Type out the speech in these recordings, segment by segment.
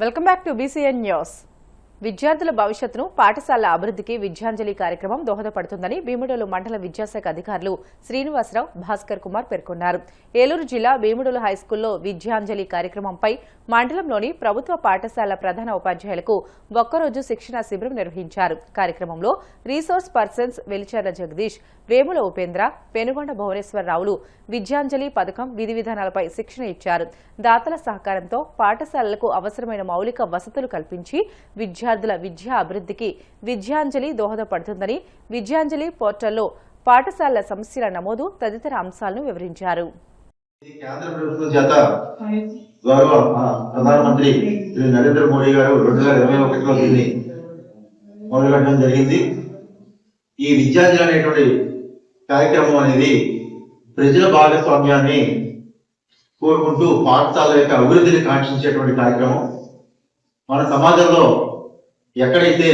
Welcome back to BCN news. విద్యార్థుల భవిష్యత్తును పాఠశాల అభివృద్ధికి విద్యాంజలి కార్యక్రమం దోహదపడుతుందని భీముడోలు మండల విద్యాశాఖ అధికారులు శ్రీనివాసరావు, భాస్కర్ కుమార్ పేర్కొన్నారు. ఏలూరు జిల్లా భీముడోలు హైస్కూల్లో విద్యాంజలి కార్యక్రమంపై మండలంలోని ప్రభుత్వ పాఠశాల ప్రధాన ఉపాధ్యాయులకు ఒక్కరోజు శిక్షణ శిబిరం నిర్వహించారు. కార్యక్రమంలో రీసోర్స్ పర్సన్స్ వెలిచర్ల జగదీష్, వేముల ఉపేంద్ర, పెనుగొండ భువనేశ్వరరావులు విద్యాంజలి పథకం విధి విధానాలపై శిక్షణ ఇచ్చారు. దాతల సహకారంతో పాఠశాలలకు అవసరమైన మౌలిక వసతులు కల్పించి విద్యార్థుల విద్యా అభివృద్ధికి విద్యాంజలి దోహదపడుతుందని విద్యాంజలి పోర్టల్లో పాఠశాలల సమస్యల నమోదు తదితర అంశాలను వివరించారు. కేంద్ర ప్రభుత్వం చేత గౌరవ ప్రధానమంత్రి శ్రీ నరేంద్ర మోడీ గారు 2021లో దీన్ని మొదలుపెట్టడం జరిగింది. ఈ విద్యాంజలి అనేటువంటి కార్యక్రమం అనేది ప్రజల భాగస్వామ్యాన్ని కోరుకుంటూ పాఠశాల యొక్క అభివృద్ధిని కాంక్షించేటువంటి కార్యక్రమం. మన సమాజంలో ఎక్కడైతే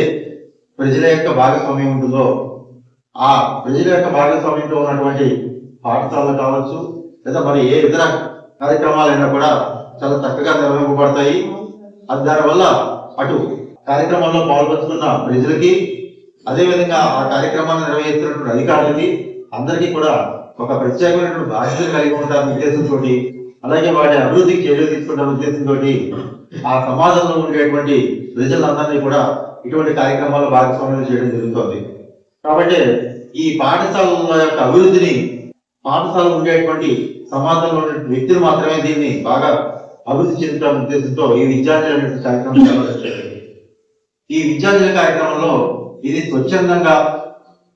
ప్రజల యొక్క భాగస్వామ్యం ఉంటుందో ఆ ప్రజల యొక్క భాగస్వామ్యంతో ఉన్నటువంటి పాఠశాలలు కావచ్చు, లేదా మరి ఏ ఇతర కార్యక్రమాలైనా కూడా చాలా చక్కగా నిర్వహింపబడతాయి. దానివల్ల అటు కార్యక్రమంలో పాల్గొంటున్న ప్రజలకి, అదేవిధంగా ఆ కార్యక్రమాన్ని నిర్వహిస్తున్నటువంటి అధికారులకి అందరికీ కూడా ఒక ప్రత్యేకమైనటువంటి బాధ్యత కలిగి ఉంటారనే ఉద్దేశంతో, అలాగే వాటి అభివృద్ధికి చర్యలు తీసుకుంటారనే ఉద్దేశంతో ఆ సమాజంలో ఉండేటువంటి ప్రజలందరినీ కూడా ఇటువంటి కార్యక్రమాల్లో భాగస్వామ్యం చేయడం జరుగుతుంది. కాబట్టి ఈ పాఠశాలల యొక్క అభివృద్ధిని, పాఠశాలలో ఉండేటువంటి సమాజంలో ఉన్న వ్యక్తులు మాత్రమే దీన్ని బాగా అభివృద్ధి చెందుతారనే ఉద్దేశంతో ఈ విద్యార్థులు కార్యక్రమం ఈ విద్యార్థుల కార్యక్రమంలో ఇది స్వచ్ఛందంగా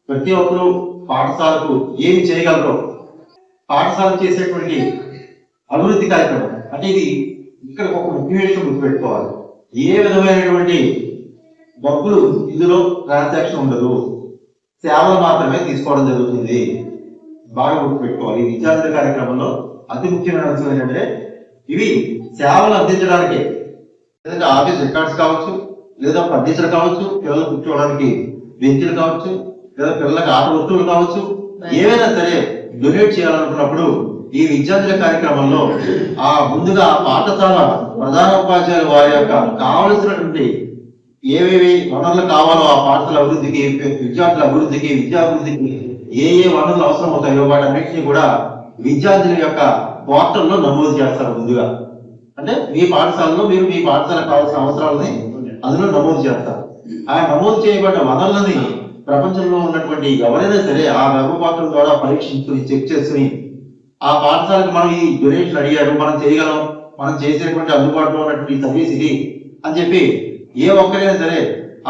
ప్రతి ఒక్కరూ పాఠశాలకు ఏమి చేయగలరో, పాఠశాల చేసేటువంటి అభివృద్ధి కార్యక్రమం అంటే ఇది ఇక్కడ ఒక ముఖ్యమైన విషయం గుర్తుపెట్టుకోవాలి. ఏ విధమైనటువంటి డబ్బులు ఇందులో ట్రాన్సాక్షన్ ఉండదు, సేవలు మాత్రమే తీసుకోవడం జరుగుతుంది. బాగా గుర్తుపెట్టుకోవాలి. ఈ విద్యార్థుల కార్యక్రమంలో అతి ముఖ్యమైన అంశం ఏంటంటే ఇవి సేవలు అందించడానికే. లేదంటే ఆఫీస్ రికార్డ్స్ కావచ్చు, లేదా ఫర్నిచర్ కావచ్చు, పిల్లలు కూర్చోవడానికి బెంచ్లు కావచ్చు, లేదా పిల్లలకు ఆట వస్తువులు కావచ్చు, ఏవైనా సరే డొనేట్ చేయాలనుకున్నప్పుడు ఈ విద్యార్థుల కార్యక్రమంలో ముందుగా పాఠశాల ప్రధాన ఉపాధ్యాయులు వారి యొక్క కావలసినటువంటి ఏవేవి వనరులు కావాలో ఆ పాఠశాల అభివృద్ధికి, విద్యార్థుల అభివృద్ధికి, విద్యాభివృద్ధికి ఏ వనరులు అవసరం అవుతాయో వాటన్నిటినీ కూడా విద్యార్థుల యొక్క పోర్టల్లో నమోదు చేస్తారు. ముందుగా అంటే మీ పాఠశాలలో మీరు మీ పాఠశాలకు కావాల్సిన అవసరాలని అందులో నమోదు చేస్తారు. ఆ నమోదు చేయబడ్డ వనరులని ప్రపంచంలో ఉన్నటువంటి ఎవరైనా సరే ఆ వెబ్ పోర్టల్ ద్వారా పరీక్షించుకుని చెక్ చేసుకుని ఆ పాఠశాలకు మనం ఈ డొనేషన్ అడిగారు, మనం చేయగలం, మనం చేసేటువంటి అందుబాటులో ఉన్నటువంటి సర్వీస్ ఇది అని చెప్పి ఏ ఒక్కరైనా సరే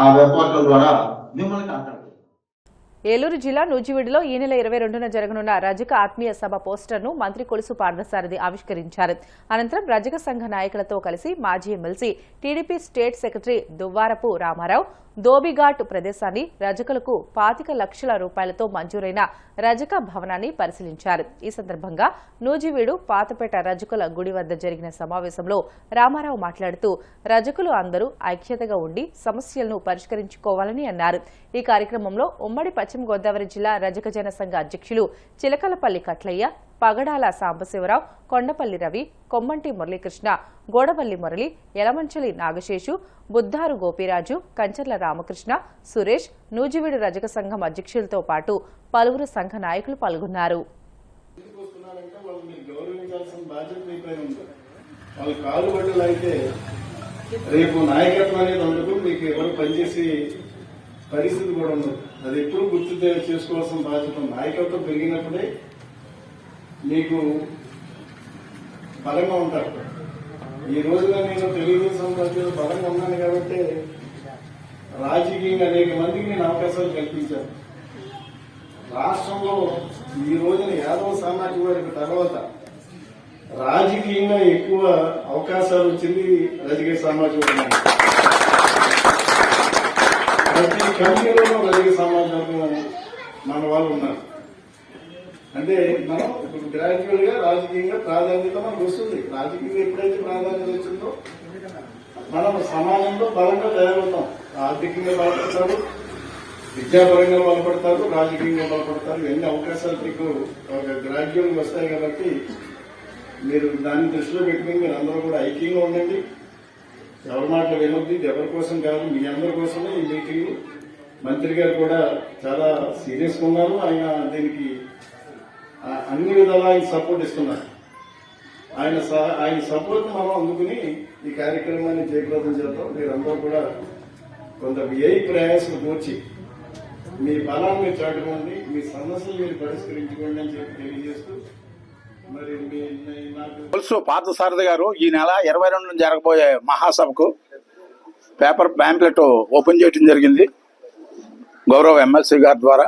ఆ వెబ్ పోర్టల్ ద్వారా మిమ్మల్ని కాంటాక్ట్. ఏలూరు జిల్లా నూజివీడులో ఈ నెల 22న జరగనున్న రజక ఆత్మీయ సభ పోస్టర్ను మంత్రి కొలుసు పార్థసారథి ఆవిష్కరించారు. అనంతరం రజక సంఘ నాయకులతో కలిసి మాజీ MLC, TDP state secretary Duvvarapu Ramarao Dhobighat ప్రదేశాన్ని రజకులకు 25 లక్షల రూపాయలతో మంజూరైన రజక భవనాన్ని పరిశీలించారు. ఈ సందర్భంగా నూజివీడు పాతపేట రజకుల గుడి వద్ద జరిగిన సమావేశంలో రామారావు మాట్లాడుతూ రజకులు అందరూ ఐక్యతగా ఉండి సమస్యలను పరిష్కరించుకోవాలని అన్నారు. ఈ కార్యక్రమంలో ఉమ్మడి పశ్చిమ గోదావరి జిల్లా రజక జన సంఘ అధ్యక్షులు చిలకలపల్లి కట్లయ్య, పగడాల సాంబశివరావు, కొండపల్లి రవి, కొమ్మంటి మురళీకృష్ణ, గోడవల్లి మురళి, యలమంచలి నాగశేషు, బుద్దారు గోపిరాజు, కంచర్ల రామకృష్ణ, సురేష్, నూజివీడు రజక సంఘం అధ్యక్షులతో పాటు పలువురు సంఘ నాయకులు పాల్గొన్నారు. రేపు నాయకత్వం అనేది ఉండదు, మీకు ఎవరు పనిచేసే పరిస్థితి కూడా ఉండదు. అది ఎప్పుడు గుర్తు చేసుకోవాల్సిన బాధ్యత. నాయకత్వం పెరిగినప్పుడే మీకు బలంగా ఉంటారు. ఈ రోజున నేను తెలుగుదేశం పార్టీలో బలంగా ఉన్నాను కాబట్టి రాజకీయంగా అనేక మందికి నేను అవకాశాలు కల్పించాను. రాష్ట్రంలో ఈ రోజున యాదవ సామాజిక వర్గ తర్వాత రాజకీయంగా ఎక్కువ అవకాశాలు వచ్చింది రజక సామాజిక వర్గం. ప్రతి కంపెనీలోనూ రజక సామాజిక వర్గం మన వాళ్ళు ఉన్నారు. అంటే మనం ఇప్పుడు గ్రాడ్యువల్ గా రాజకీయంగా ప్రాధాన్యత మనకు వస్తుంది. రాజకీయంగా ఎప్పుడైతే ప్రాధాన్యత వచ్చిందో మనం సమాజంలో బలంగా తయారవుతాం. ఆర్థికంగా బలపడతారు, విద్యాపరంగా బలపడతారు, రాజకీయంగా బలపడతారు. ఎన్ని అవకాశాలు మీకు ఒక గ్రాడ్యువల్ వస్తాయి కాబట్టి మీరు దాన్ని దృష్టిలో పెట్టుకుని మీరు అందరూ కూడా ఐక్యంగా ఉండండి. ఎవరి మాటలు వినొద్దు, ఇది ఎవరి కోసం కాదు, మీ అందరి కోసమే ఈ మీటింగ్. మంత్రి గారు కూడా చాలా సీరియస్గా ఉన్నారు. ఆయన దీనికి అన్ని విధాలా ఆయన సపోర్ట్ ఇస్తున్నారు. ఆయన సపోర్ట్ మనం అందుకుని ఈ కార్యక్రమాన్ని జయప్రదం చేద్దాం. మీరందరూ కూడా కొంత వ్యయ ప్రయాసం కూర్చి మీ బలాన్ని మీరు చాటుకోండి, మీ సమస్యలు మీరు పరిష్కరించుకోండి అని చెప్పి తెలియజేస్తూ మరి నాకు తెలుసు పాత సారథి గారు ఈ నెల 22 జరగబోయే మహాసభకు పేపర్ ప్యాంప్లెట్ ఓపెన్ చేయడం జరిగింది గౌరవ ఎమ్మెల్సీ గారి ద్వారా.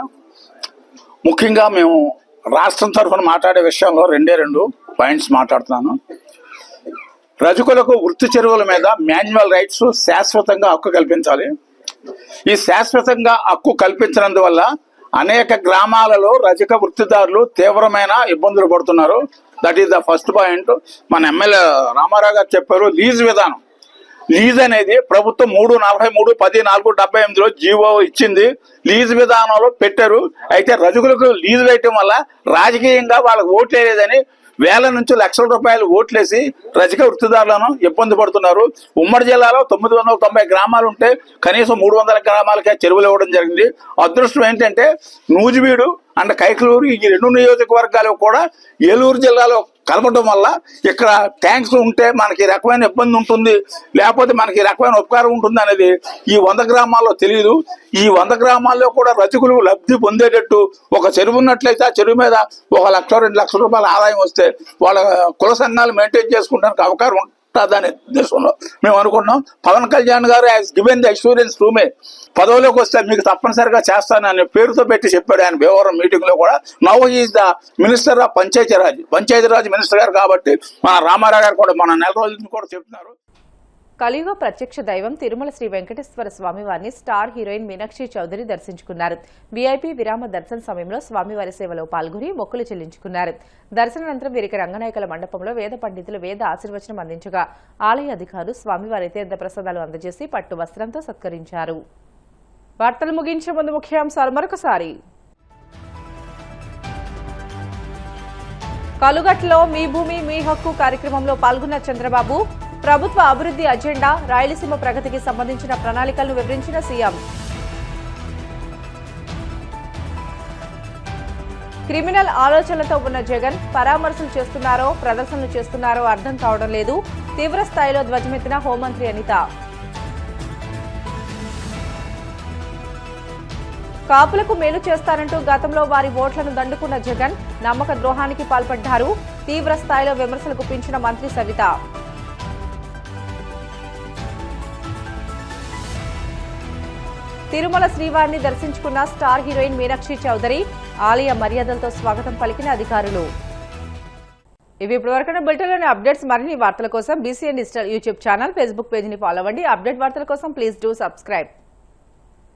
ముఖ్యంగా మేము రాష్ట్రం తరఫున మాట్లాడే విషయంలో 2 పాయింట్స్ మాట్లాడుతున్నాను. రజకులకు వృత్తి చెరువుల మీద మాన్యువల్ రైట్స్ శాశ్వతంగా హక్కు కల్పించాలి. ఈ శాశ్వతంగా హక్కు కల్పించినందువల్ల అనేక గ్రామాలలో రజక వృత్తిదారులు తీవ్రమైన ఇబ్బందులు పడుతున్నారు. That is the first point. మన ఎమ్మెల్యే రామారావు గారు చెప్పారు, లీజ్ విధానం. లీజ్ అనేది ప్రభుత్వం 343/10/478లో జీవో ఇచ్చింది, లీజ్ విధానంలో పెట్టారు. అయితే రజకులకు లీజ్ వేయటం వల్ల రాజకీయంగా వాళ్ళకి ఓట్లేదని వేల నుంచి లక్షల రూపాయలు ఓట్లేసి రజక వృత్తిదారులను ఇబ్బంది పడుతున్నారు. ఉమ్మడి జిల్లాలో 990 గ్రామాలు ఉంటే కనీసం 300 గ్రామాలకే చెరువులు ఇవ్వడం జరిగింది. అదృష్టం ఏంటంటే నూజివీడు అండ్ కైకలూరు ఈ 2 నియోజకవర్గాలు కూడా ఏలూరు జిల్లాలో కలపడం వల్ల ఇక్కడ ట్యాంక్స్ ఉంటే మనకి ఈ రకమైన ఇబ్బంది ఉంటుంది, లేకపోతే మనకి ఈ రకమైన ఉపకారం ఉంటుంది అనేది ఈ 100 గ్రామాల్లో తెలియదు. ఈ 100 గ్రామాల్లో కూడా రజకులు లబ్ధి పొందేటట్టు ఒక చెరువు ఉన్నట్లయితే ఆ చెరువు మీద 1 లక్ష 2 లక్షల రూపాయల ఆదాయం వస్తే వాళ్ళ కుల సంఘాలు మెయింటైన్ చేసుకుంటానికి అవకాశం ఉంటుందనే ఉద్దేశంలో మేము అనుకుంటున్నాం. Pawan Kalyan garu has given the assurance to me, పదవిలోకి వస్తే మీకు తప్పనిసరిగా చేస్తానని పేరుతో పెట్టి చెప్పాడు ఆయన భీమవరం మీటింగ్ లో కూడా. Now is the minister of Panchayati Raj minister గారు కాబట్టి మన రామారావు గారు కూడా మన 4 రోజుల నుంచి కూడా చెప్తున్నారు. కలియుగ ప్రత్యక్ష దైవం తిరుమల శ్రీ వెంకటేశ్వర స్వామివారిని స్టార్ హీరోయిన్ మీనాక్షి చౌదరి దర్శించుకున్నారు. వీఐపీ విరామ దర్శన సమయంలో స్వామివారి సేవలో పాల్గొని మొక్కులు చెల్లించుకున్నారు. దర్శనానంతరం వీరికి రంగనాయకుల మండపంలో వేద పండితులు వేద ఆశీర్వచనం అందించగా ఆలయ అధికారులు స్వామివారి తీర్థ ప్రసాదాలు అందజేసి పట్టు వస్త్రంతో సత్కరించారు. వార్తలు ముగించే ముందు ముఖ్యాంశాలు మరొకసారి. కలుగట్లో మీ భూమి మీ హక్కు కార్యక్రమంలో పాల్గొన్న చంద్రబాబు, ప్రభుత్వ అభివృద్ధి అజెండా, రాయలసీమ ప్రగతికి సంబంధించిన ప్రణాళికలను వివరించిన సీఎం. క్రిమినల్ ఆలోచనలతో ఉన్న జగన్ పరామర్శలు చేస్తున్నారో ప్రదర్శనలు చేస్తున్నారో అర్థం కావడం లేదు, తీవ్ర స్థాయిలో ధ్వజమెత్తిన హోంమంత్రి అనిత. కాపులకు మేలు చేస్తారంటూ గతంలో వారి ఓట్లను దండుకున్న జగన్ నమ్మక ద్రోహానికి పాల్పడ్డారు, తీవ్ర స్థాయిలో విమర్శలు గుప్పించిన మంత్రి సవిత. తిరుమల శ్రీవారిని దర్శించుకున్న స్టార్ హీరోయిన్ మీనాక్షి చౌదరి, ఆలయ మర్యాదలతో స్వాగతం పలికిన అధికారులు. ఇవి ఇప్పటివరకు బులెటిన్లోని అప్డేట్స్. మరిన్ని వార్తల కోసం BCN digital YouTube channel, Facebook పేజీని ఫాలో అవ్వండి. అప్డేట్ వార్తల కోసం ప్లీజ్ డూ సబ్స్క్రైబ్.